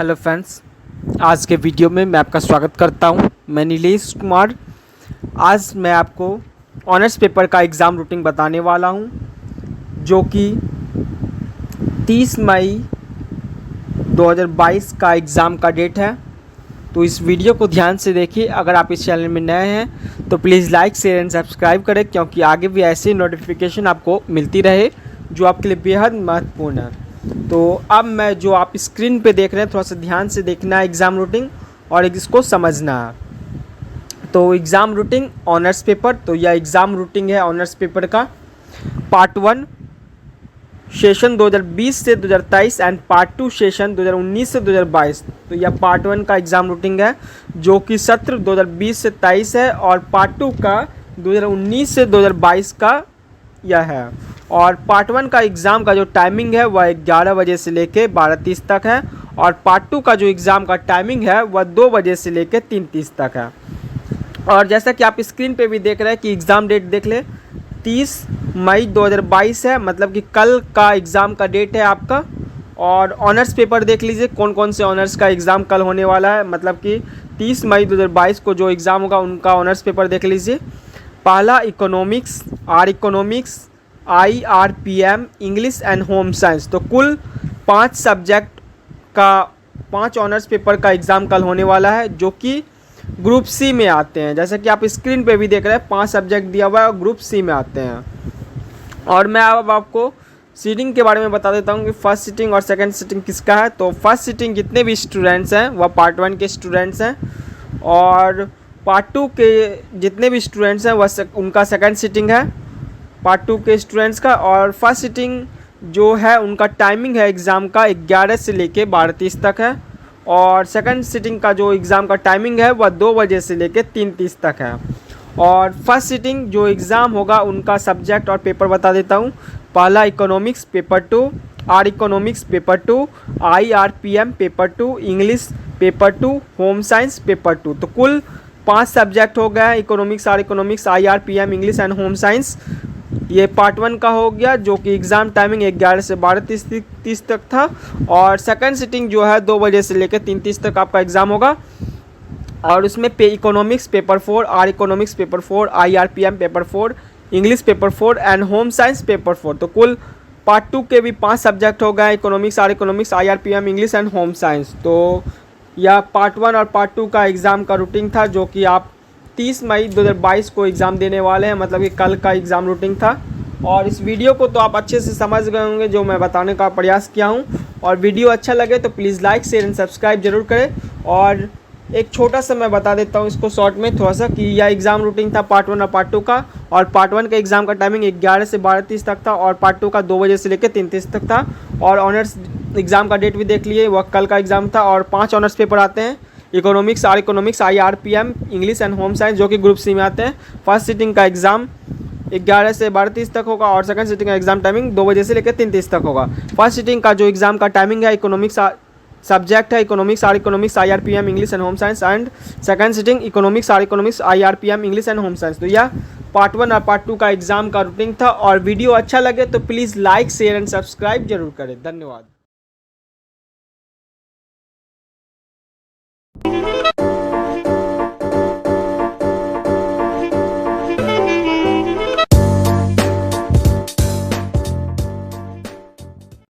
Hello friends, आज के video में मैं आपका स्वागत करता हूं। मैं नीलेश कुमार। आज मैं आपको ऑनर्स पेपर का एग्ज़ाम रूटीन बताने वाला हूं, जो कि 30 मई 2022 का एग्ज़ाम का डेट है। तो इस वीडियो को ध्यान से देखिए। अगर आप इस चैनल में नए हैं तो please like, share and subscribe करें, क्योंकि आगे भी ऐसी नोटिफिकेशन आपको मिलती रहे जो आपके लिए बेहद महत्वपूर्ण है। तो अब मैं जो आप स्क्रीन पे देख रहे हैं, थोड़ा सा ध्यान से देखना है एग्ज़ाम रूटीन और इसको समझना है। तो एग्ज़ाम रूटीन ऑनर्स पेपर, तो यह एग्ज़ाम रूटीन है ऑनर्स पेपर का पार्ट 1 सेशन 2020 से 2023 एंड पार्ट 2 सेशन 2019 से 2022। तो यह पार्ट 1 का एग्ज़ाम रूटीन है, जो कि सत्र 2020 से 23 है, और पार्ट 2 का 2019 से 2022 का यह है। और पार्ट 1 का एग्ज़ाम का जो टाइमिंग है वह 11 बजे से लेके 12:30 तक है, और पार्ट 2 का जो एग्ज़ाम का टाइमिंग है वह 2 बजे से लेके 3:30 तक है। और जैसा कि आप स्क्रीन पे भी देख रहे हैं कि एग्ज़ाम डेट देख ले, 30 मई 2022 है, मतलब कि कल का एग्ज़ाम का डेट है आपका। और ऑनर्स पेपर देख लीजिए कौन कौन से ऑनर्स का एग्ज़ाम कल होने वाला है, मतलब कि 30 मई 2022 को जो एग्ज़ाम होगा उनका ऑनर्स पेपर देख लीजिए। पहला economics, economics, IRPM, English and home science. तो कुल 5 सब्जेक्ट का 5 ऑनर्स पेपर का एग्ज़ाम कल होने वाला है, जो कि ग्रुप सी में आते हैं। जैसा कि आप स्क्रीन पे भी देख रहे हैं 5 सब्जेक्ट दिया हुआ है और ग्रुप सी में आते हैं। और मैं अब आपको सीटिंग के बारे में बता देता हूँ कि फर्स्ट सीटिंग और सेकंड सीटिंग किसका है। तो फर्स्ट सीटिंग जितने भी स्टूडेंट्स हैं वह पार्ट 1 के स्टूडेंट्स हैं, और पार्ट 2 के जितने भी स्टूडेंट्स हैं वह उनका सेकंड सीटिंग है पार्ट 2 के स्टूडेंट्स का। और फर्स्ट सीटिंग जो है उनका टाइमिंग है एग्ज़ाम का 11 से लेके 12:30 तक है, और सेकंड सीटिंग का जो एग्ज़ाम का टाइमिंग है वह 2 बजे से लेके 3:30 तक है। और फर्स्ट सीटिंग जो एग्ज़ाम होगा उनका सब्जेक्ट और पेपर बता देता हूँ। पहला economics paper 2, economics paper 2, IRPM paper 2, English paper 2, home science paper 2। तो कुल 5 सब्जेक्ट हो गए, economics, economics, IRPM, English and home science. ये पार्ट 1 का हो गया, जो कि एग्ज़ाम टाइमिंग 11 से 12:30 तक था। और सेकंड सीटिंग जो है 2 बजे से लेकर 3:30 तक आपका एग्ज़ाम होगा, और उसमें economics paper 4, economics paper 4, IRPM paper 4, English paper 4 and home science paper 4। तो कुल पार्ट 2 के भी 5 सब्जेक्ट हो गए, economics, economics, IRPM, English and home science. तो यह पार्ट 1 और पार्ट 2 का एग्ज़ाम का रूटीन था, जो कि आप 30 मई 2022 को एग्ज़ाम देने वाले हैं, मतलब कि कल का एग्ज़ाम रूटीन था। और इस वीडियो को तो आप अच्छे से समझ गए होंगे जो मैं बताने का प्रयास किया हूं। और वीडियो अच्छा लगे तो please like, share and subscribe जरूर करें। और एक छोटा सा मैं बता देता हूं इसको शॉर्ट में थोड़ा सा, कि यह एग्ज़ाम रूटीन था पार्ट 1 और पार्ट 2 का। और पार्ट 1 का एग्ज़ाम का टाइमिंग 11 से 12:30 तक था, और पार्ट 2 का 2 बजे से लेकर 3:30 तक था। और ऑनर्स एग्ज़ाम का डेट भी देख लिए, वह कल का एग्ज़ाम था। और 5 ऑनर्स पेपर आते हैं, economics, economics, IRPM, English and home science, जो कि ग्रुप सी में आते हैं। फर्स्ट सीटिंग का एग्ज़ाम 11 से 12:30 तक होगा, और सेकंड सीटिंग का एग्ज़ाम टाइमिंग 2 बजे से लेकर 3:30 तक होगा। फर्स्ट सीटिंग का जो एग्ज़ाम का टाइमिंग है, इकोनॉमिक्स सब्जेक्ट है economics, economics, IRPM, English and home science, and second sitting economics, economics, IRPM, English and home science. तो यह पार्ट 1 और पार्ट 2 का एग्ज़ाम का रूटीन था। और वीडियो अच्छा लगे तो please like, share and subscribe जरूर करें। धन्यवाद।